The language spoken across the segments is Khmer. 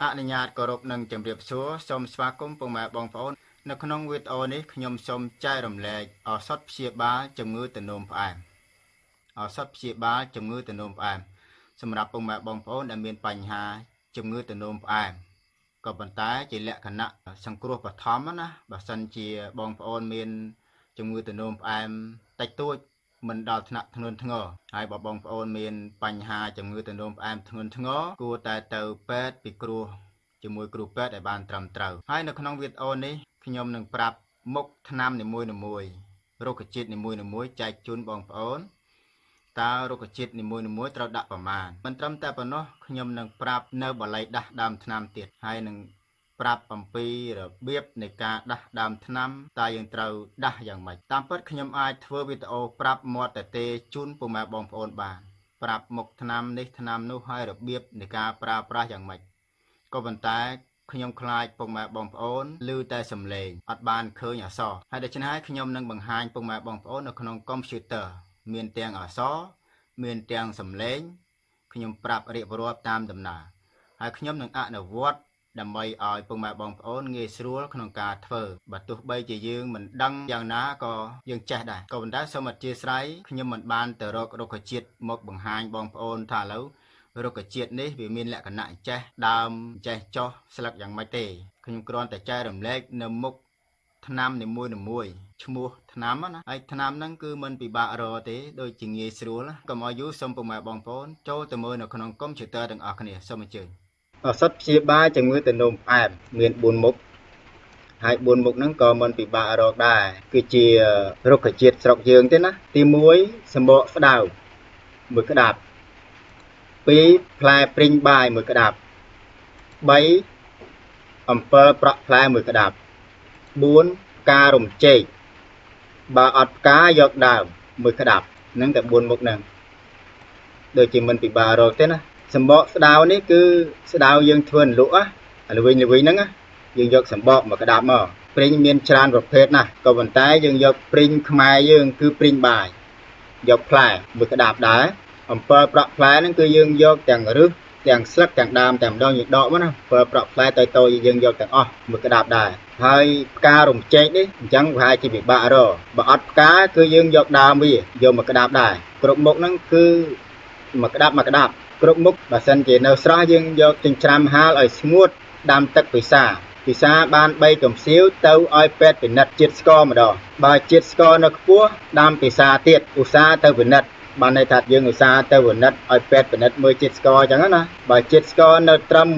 អនុញ្ញាតគោរពនឹងជម្រាបសួរសូមស្វាគមន៍ពុកម៉ែបងប្អូននៅក្នុងវីដេអូនេះខ្ញុំសូមចែករំលែកឱសថព្យាបាលជំងឺទឹកនោមផ្អែមឱសថព្យាបាលជំងឺទឹកនោមផ្អែមសម្រាប់ពុកម៉ែបងប្អូនដែលមានបញ្ហាជំងឺទឹកនោមផ្អែមក៏ប៉ុន្តែជាលក្ខណៈសង្គ្រោះបឋមណាបើសិនជាបងប្អូនមានជំងឺទឹកនោមផ្អែមតិចតួចមិនដល់ថ្នាក់ធ្ងន់ធ្ងរហើយបើបងប្អូនមានបញ្ហាជំងឺទឹកនោមផ្អែមធ្ងន់ធ្ងរគួរតែទៅពេទ្យពិគ្រោះជាមួយគ្រូពេទ្យឲ្យបានត្រឹមត្រូវហើយនៅក្នុងវីដេអូនេះខ្ញុំនឹងប្រាប់មុខថ្នាំនីមួយៗរុក្ខជាតិនីមួយៗចែកជូនបងប្អូនតើរុក្ខជាតិនីមួយៗត្រូវដាក់ប្រមាណមិនត្រឹមតែប៉ុណ្ណោះខ្ញុំនឹងប្រាប់នៅបល័យដាស់ដើមថ្នាំទៀតហើយនឹងប្រាប់អំពីរបៀបនៃការដាស់ដើមថ្នាំតើយើងត្រូវដាស់យ៉ាងម៉េចតាមពិតខ្ញុំអាចធ្វើវីដេអូប្រាប់មាត់តែទេជូនពុកម៉ែបងប្អូនបានប្រាប់មុខថ្នាំនេះថ្នាំនោះហើយរបៀបនៃការប្រើប្រាស់យ៉ាងម៉េចក៏ប៉ុន្តែខ្ញុំខ្លាចពុកម៉ែបងប្អូនឮតែសំឡេងអត់បានឃើញអក្សរហើយដូច្នេះហើយខ្ញុំនឹងបង្ហាញពុកម៉ែបងប្អូននៅក្នុងកុំព្យូទ័រមានទាំងអក្សរមានទាំងសំឡេងខ្ញុំប្រាប់រៀបរាប់តាមដំណើរហើយខ្ញុំនឹងអនុវត្តដើម្បីឲ្យពុកម៉ែបងប្អូនងាយស្រួលក្នុងការធ្វើបើទោះបីជាយើងមិនដឹងយ៉ាងណាក៏យើងចេះដែរក៏ប៉ុន្តែសូមអធិស្ឋានខ្ញុំមិនបានទៅរករុក្ខជាតិមកបង្ហាញបងប្អូនថាឥឡូវរុក្ខជាតិនេះវាមានលក្ខណៈចេះដើមចេះចុះស្លឹកយ៉ាងម៉េចទេខ្ញុំគ្រាន់តែចែករំលែកនៅមុខថ្នាំនីមួយៗឈ្មោះថ្នាំណាហើយថ្នាំហ្នឹងគឺមិនពិបាករកទេដូចជាងាយស្រួលកុំឲ្យយូរសូមពុកម៉ែបងប្អូនចូលទៅមើលនៅក្នុងកុំព្យូទ័រទាំងអស់គ្នាសូមអញ្ជើញឱសថព្យាបាលជំងឺទឹកនោមផ្អែមមាន4មុខហើយ4មុខហ្នឹងក៏មិនពិបាករកដែរគឺជារុក្ខជាតិស្រុកយើងទេណាទី1សម្បកស្ដៅមួយក្តាប់2ផ្លែព្រីងបាយមួយក្តាប់3អំពិលប្រក់ផ្លែមួយក្តាប់4ផ្ការំចេកបើអត់ផ្កាយកដើមមួយក្តាប់ហ្នឹងតែ4មុខហ្នឹងដូចជាមិនពិបាករកទេណាសម្បកស្ដៅនេះគឺស្ដៅយើងធ្វើលក់ល្វីងហ្នឹងយើងយកសម្បកមកក្តាប់មកព្រីងមានច្រើនប្រភេទណាស់ក៏ប៉ុន្តែយើងយកព្រីងខ្មែរយើងគឺព្រីងបាយយកផ្លែមួយក្តាប់ដែរអំពិលប្រក់ផ្លែហ្នឹងគឺយើងយកទាំងឫសទាំងស្លឹកទាំងដើមតែម្ដងយើងដកមកណាអំពិលប្រក់ផ្លែតូចៗយើងយកទាំងអស់មួយក្តាប់ដែរហើយផ្ការរំចេកនេះអញ្ចឹងប្រហែលជាពិបាករកបើអត់ផ្កាគឺយើងយកដើមវាយកមកក្តាប់ដែរគ្រប់មុខហ្នឹងគឺមួយក្តាប់គ្រប់មុខបើសិនជានៅស្រស់យើងយកចិញ្ច្រាំហាលឲ្យស្ងួតដាំទឹកពិសាបាន3កំសៀវទៅឲ្យពេទ្យពិនិត្យជាតិស្ករម្ដងបើជាតិស្ករនៅខ្ពស់ដាំពិសាទៀតឧស្សាហ៍ទៅពិនិត្យបានន័យថាយើងឧស្សាហ៍ទៅពិនិត្យឲ្យពេទ្យពិនិត្យមើលជាតិស្ករអញ្ចឹងណាបើជាតិស្ករនៅត្រឹម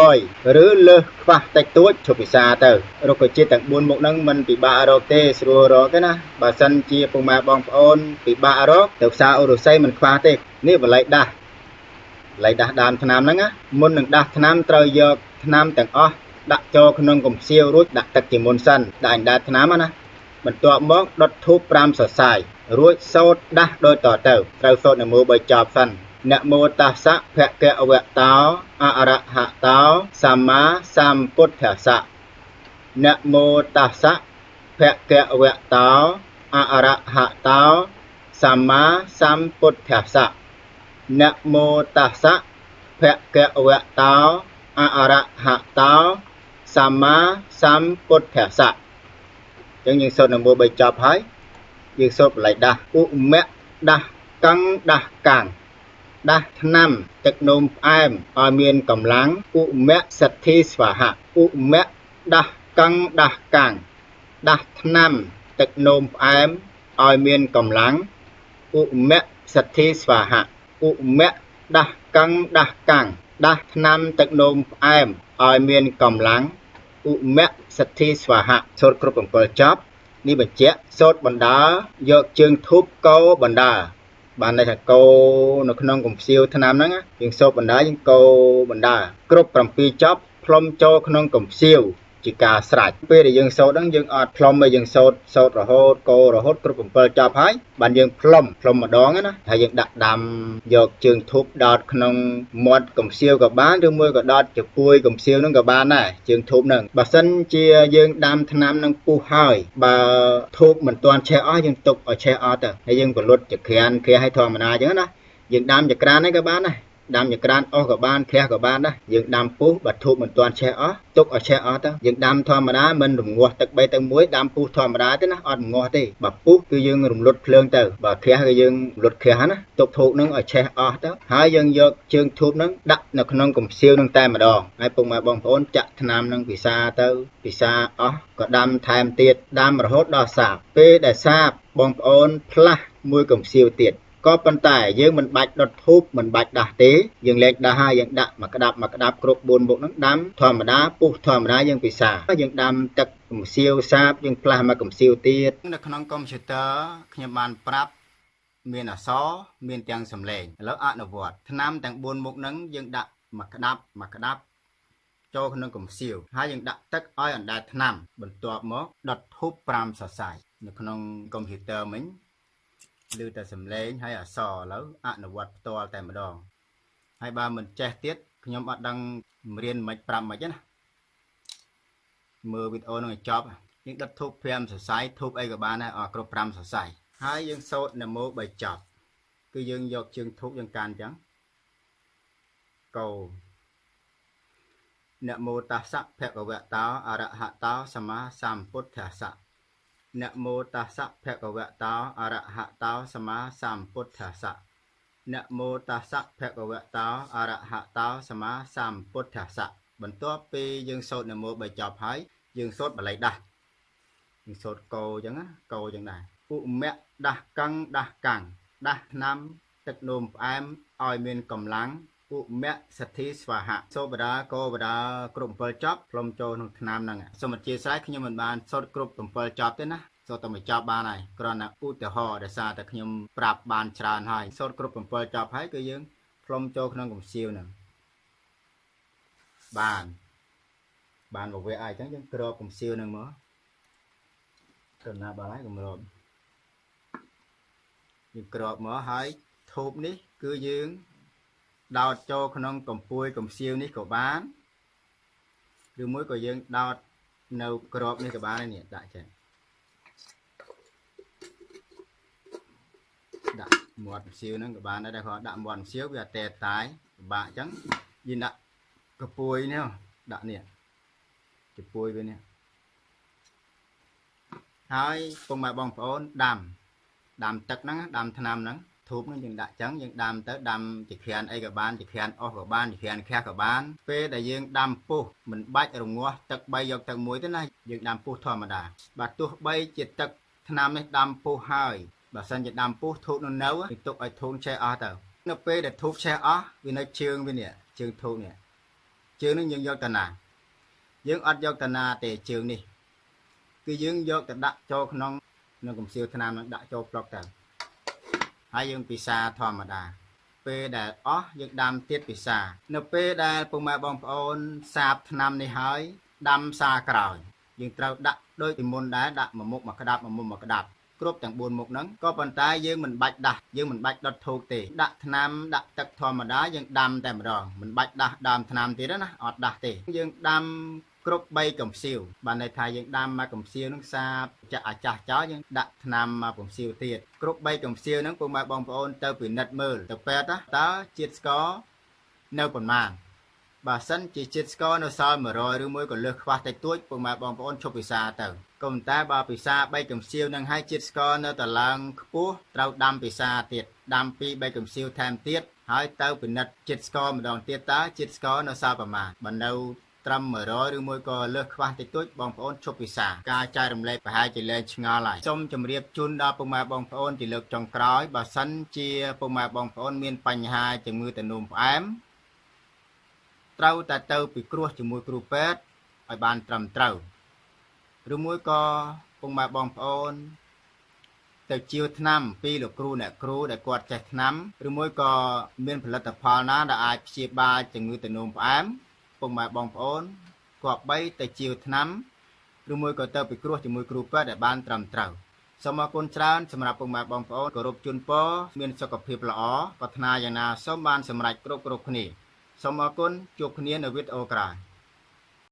100ឬលើសខ្វះតិចតួចជប់ពិសាទៅរុក្ខជាតិទាំង4មុខហ្នឹងមិនពិបាករកទេស្រួលរកទេណាបើសិនជាពុកម៉ែបងប្អូនពិបាករកទៅផ្សារអូរស័យមិនខ្វះទេនេះបល័យដាស់ដើមថ្នាំហ្នឹងណាមុននឹងដាស់ថ្នាំត្រូវយកថ្នាំទាំងអស់ដាក់ចូលក្នុងកំសៀវរួចដាក់ទឹកជាមុនសិនដាក់អណ្ដែតថ្នាំណាបន្ទាប់មកដុតធូប5សរសៃរួចសូត្រដាស់ដូចតទៅត្រូវសូត្រនមោ3ចប់សិននមោតស្សៈភគវតោអរហតោសម្មាសម្ពុទ្ធស្សៈនមោតស្សៈភគវតោអរហតោសម្មាសម្ពុទ្ធស្សៈនមោតស្សៈភគវតោអរហតោសម្មាសម្ពុទ្ធស្សៈអញ្ចឹងយើងសូត្រនមោ3ចប់ហើយយើងសូត្របល័យដាស់ឧមៈដាស់កੰដាស់កាំងដាស់ថ្នាំទឹកនោមផ្អែមឲ្យមានកម្លាំងឧមៈសទ្ធីស្វាហៈឧមៈដាស់កੰដាស់កាំងដាស់ថ្នាំទឹកនោមផ្អែមឲ្យមានកម្លាំងឧមៈសទ្ធីស្វាហៈឧមៈដាស់កੰដាស់កាំងដាស់ថ្នាំទឹកនោមផ្អែមឲ្យមានកម្លាំងឧមៈសទ្ធីស្វាហៈសូត្រគ្រប់7ចប់នេះបញ្ជាក់សូត្របណ្ដើយកជើងធូបកោបណ្ដើបានន័យថាកោនៅក្នុងកំសៀវថ្នាំហ្នឹងយើងសូត្របណ្ដើយើងកោបណ្ដើគ្រប់7ចប់ផ្លុំចូលក្នុងកំសៀវជាការស្រេចពេលដែលយើងសូត្រហ្នឹងយើងអត់ផ្លុំទេយើងសូត្ររហូតកោរហូតគ្រប់7ចប់ហើយបានយើងផ្លុំម្ដងណាហើយយើងដាក់ដាំយកជើងធូបដោតក្នុងមាត់កំសៀវក៏បានឬមួយក៏ដោតចំពួយកំសៀវហ្នឹងក៏បានដែរជើងធូបហ្នឹងបើសិនជាយើងដាំថ្នាំហ្នឹងពុះហើយបើធូបមិនទាន់ឆេះអស់យើងទុកឲ្យឆេះអស់ទៅហើយយើងបលុតចក្រានគេឲ្យធម្មតាអញ្ចឹងណាយើងដាំចក្រានហ្នឹងក៏បានដែរ đam nhật gran o của ban khe của ban đó dựng đam pú bật thụ mình toàn che ó tục ở che ó đó dựng đam thò mà đá mình rùng ngọt tật bay tật muối đam pú thò mà đá thế nó ọt ngọt đi bật pú cứ dương rùng lụt phượng từ và khe cái dương lụt khe nó tục thụ nó ở che ó đó hai dương dọc chương thụ nó đặt nó không cùng siêu nâng tay mà đòn hai bông mà bông ôn chặt nam nâng bị xa ó có đam tham tiệt đam mà hốt đo sạp p để sạp bông ôn pla mùi cùng siêu tiệt có phần tải dương mình bạch đột thúp mình bạch đá tế dương lên đá hai dương đá mà cái đạp cột buồn bộ nó đám thò mà đá pu thò mà đá dương bị xả dương đam tật cùng siêu sáp dương pla mà cùng siêu tiệt nó không computer nhằm bàn prap miền ở xó miền tiếng sầm lệแล้วอ่านอวดnam tiếng buồn bộ nó dương đá mà cái đạp cho nó cùng siêu hai dương đá tật oi ảnh đại nam bẩn toa mó đột thúp pram sải sải nó không computer mình lưu ta sầm lên hay ở sòแล้วอ่านวัดตัวแต่มาดองให้บ้ามันแจ้เตี้ยขยมอัดดังเรียนมาปรำมาจ้ะนะมือวิดโอหน่อยจ็อบยังดัดทุบเพียมสายทุบไอ้กับบ้านนะออกกระปรำสายให้ยังโซดนโมใบจ็อบคือยังยกจึงทุบยังการจังโกนโมตัสสะเพกเวตาอระหะตาสมาสัมพุทธัสสะนะโมตัสสะภะคะวะโตอะระหะโตสัมมาสัมพุทธัสสะนะโมตัสสะภะคะวะโตอะระหะโตสัมมาสัมพุทธัสสะបន្ទាប់ពីយើងសូត្រនមោ3ចប់ហើយយើងសូត្របល័យដាស់យើងសូត្រកោអញ្ចឹងណាកោអញ្ចឹងដែរឧមៈដាស់កੰដាស់កាំងដាស់ឆ្នាំទឹកនោមផ្អែមឲ្យមានកម្លាំងឧមៈសទ្ធិស្វាហៈសូបដាកោបដាគ្រប់7ចប់ផ្លុំចូលក្នុងឆ្នាំហ្នឹងសូមអធិស្ឋានខ្ញុំមិនបានសូត្រគ្រប់7ចប់ទេណាសូត្រតែមួយចប់បានហើយគ្រាន់តែឧទាហរណ៍ដែលសារតែខ្ញុំប្រាប់បានច្រើនហើយសូត្រគ្រប់7ចប់ហើយគឺយើងផ្លុំចូលក្នុងកំសៀវហ្នឹងបានមកវាអញ្ចឹងយើងក្របកំសៀវហ្នឹងមកទៅណាបានហើយកម្របយើងក្របមកហើយធូបនេះគឺយើងដោតចូលក្នុងកំពួយកំសៀវនេះក៏បានឬមួយក៏យើងដោតនៅក្របនេះក៏បាននេះដាក់ចេះដាក់មាត់សៀវហ្នឹងក៏បានដែរគាត់ដាក់មាត់សៀវវាតែតាយពិបាកអញ្ចឹងយើងដាក់កពួយនេះដាក់នេះកពួយវានេះហើយពុកម៉ែបងប្អូនដាំទឹកហ្នឹងដាំថ្នាំហ្នឹងធូបហ្នឹងយើងដាក់អញ្ចឹងយើងដាំទៅដាំជាក្រានអីក៏បានជាក្រានអស់ក៏បានជាក្រានខះក៏បានពេលដែលយើងដាំពុះមិនបាច់រងាស់ទឹក3យកទឹក1ទេណាយើងដាំពុះធម្មតាបាទទោះបីជាទឹកថ្នាំនេះដាំពុះហើយបើសិនជាដាំពុះធូបនៅគេទុកឲ្យធូនឆេះអស់ទៅនៅពេលដែលធូបឆេះអស់វានៅជើងវានេះជើងធូបនេះជើងនេះយើងយកតាណាយើងអត់យកតាណាទេជើងនេះគឺយើងយកទៅដាក់ចូលក្នុងកំសៀវថ្នាំនឹងដាក់ចូលប្លុកទៅហើយយើងពិសាធម្មតាពេលដែលអស់យើងដាំទៀតពិសានៅពេលដែលពុកម៉ែបងប្អូនសាបថ្នាំនេះហើយដាំសាក្រោយយើងត្រូវដាក់ដូចពីមុនដែរដាក់មួយមុខមួយក្តាប់មួយមុខមួយក្តាប់គ្រប់ទាំង4មុខហ្នឹងក៏ប៉ុន្តែយើងមិនបាច់ដាស់យើងមិនបាច់ដុតធូបទេដាក់ថ្នាំដាក់ទឹកធម្មតាយើងដាំតែម្ដងមិនបាច់ដាស់ដើមថ្នាំទៀតណាអត់ដាស់ទេយើងដាំគ្រប់3កំសៀវបានន័យថាយើងដាំមកកំសៀវហ្នឹងសាបចាក់អាចាស់ចោលយើងដាក់ថ្នាំមកកំសៀវទៀតគ្រប់3កំសៀវហ្នឹងពុកម៉ែបងប្អូនទៅពិនិត្យមើលទៅពេទ្យតើជាតិស្ករនៅប៉ុន្មានបើសិនជាជាតិស្ករនៅសល់100ឬមួយក៏លើសខ្វះតិចតួចពុកម៉ែបងប្អូនឈប់ពិសាទៅក៏ប៉ុន្តែបើពិសា3កំសៀវហ្នឹងហើយជាតិស្ករនៅតែឡើងខ្ពស់ត្រូវដាំពិសាទៀតដាំ2 3កំសៀវថែមទៀតហើយទៅពិនិត្យជាតិស្ករម្ដងទៀតតើជាតិស្ករនៅសល់ប្រមាណបើនៅត្រឹម100ឬមួយក៏លើសខ្វះតិចតួចបងប្អូនឈប់ពិសាការចែករំលែកប្រហែលជាលែងឆ្ងល់ហើយសូមជម្រាបជូនដល់ពុកម៉ែបងប្អូនជាលើកចុងក្រោយបើសិនជាពុកម៉ែបងប្អូនមានបញ្ហាជំងឺទឹកនោមផ្អែមត្រូវតែទៅពិគ្រោះជាមួយគ្រូពេទ្យឲ្យបានត្រឹមត្រូវឬមួយក៏ពុកម៉ែបងប្អូនទៅជាវថ្នាំពីលោកគ្រូអ្នកគ្រូដែលគាត់ចេះថ្នាំឬមួយក៏មានផលិតផលណាដែលអាចព្យាបាលជំងឺទឹកនោមផ្អែមពុកម៉ែបងប្អូនគប្បីទៅជាវថ្នាំឬមួយក៏ទៅពិគ្រោះជាមួយគ្រូពេទ្យដែលបានត្រឹមត្រូវសូមអរគុណច្រើនសម្រាប់ពុកម៉ែបងប្អូនគោរពជូនពរមានសុខភាពល្អប្រាថ្នាយ៉ាងណាសូមបានសម្រេចគ្រប់គ្នាសូមអរគុណជួបគ្នានៅវីដេអូក្រោយ